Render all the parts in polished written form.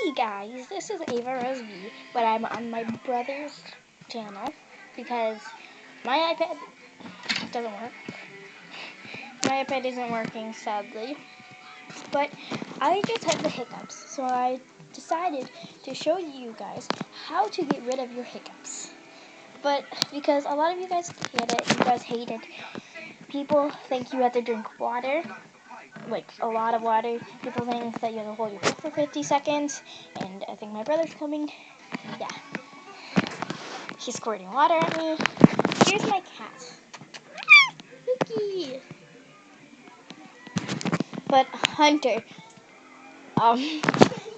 Hey guys, this is Ava Rose V, but I'm on my brother's channel because my iPad doesn't work. My iPad isn't working, sadly. But I just had the hiccups, so I decided to show you guys how to get rid of your hiccups. But because a lot of you guys get it, you guys hate it. People think you have to drink water, like a lot of water. People think that you have to hold your breath for 50 seconds, and I think my brother's coming. Yeah. He's squirting water at me. Here's my cat. Mickey. But Hunter.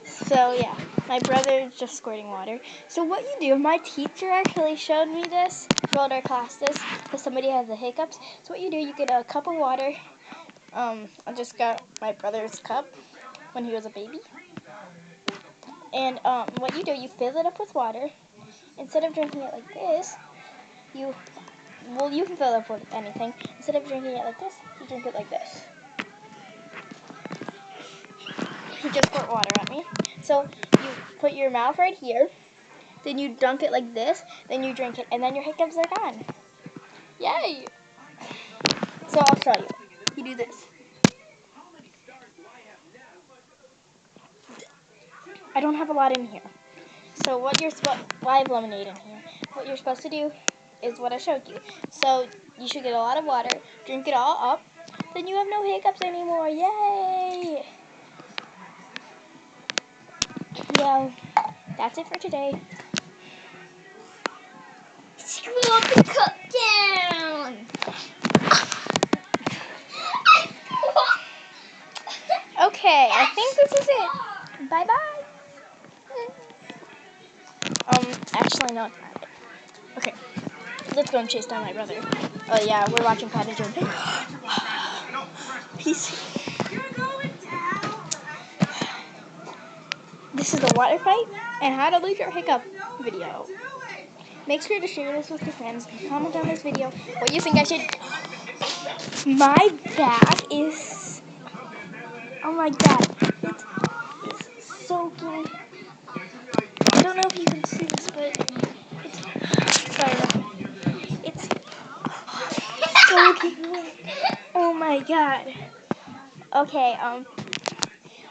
So yeah, my brother is just squirting water. So what you do, my teacher actually showed me this, showed our class this, because somebody has the hiccups. So what you do, you get a cup of water. I just got my brother's cup when he was a baby. And what you do, you fill it up with water. Instead of drinking it like this, you can fill it up with anything. Instead of drinking it like this, you drink it like this. He just poured water at me. So you put your mouth right here, then you dunk it like this, then you drink it, and then your hiccups are gone. Yay! So I'll show you. You do this. I don't have a lot in here. So I have lemonade in here. What you're supposed to do is what I showed you. So you should get a lot of water, drink it all up, then you have no hiccups anymore. Yay! Yeah, that's it for today. Screw up the cup down! Okay, I think this is it. Bye-bye. Actually, no, it's not. Okay, let's go and chase down my brother. Oh, yeah, we're watching Pat and Joe. Peace. This is the water fight and how to lose your hiccup video. Make sure to share this with your friends. Comment on this video what you think I should. My back is. Oh my god. It's soaking. I don't know if you can see this, but it's. Sorry. It's soaking wet. Oh my god. Okay,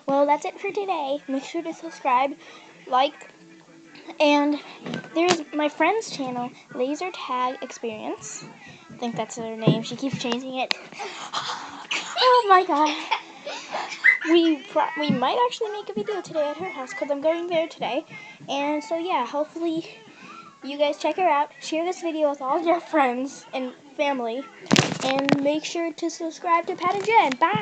well, that's it for today. Make sure to subscribe, like, and there's my friend's channel, Laser Tag Experience. I think that's her name. She keeps changing it. Oh my god. We might actually make a video today at her house because I'm going there today. And so yeah, hopefully you guys check her out. Share this video with all your friends and family. And make sure to subscribe to Pat and Jen. Bye!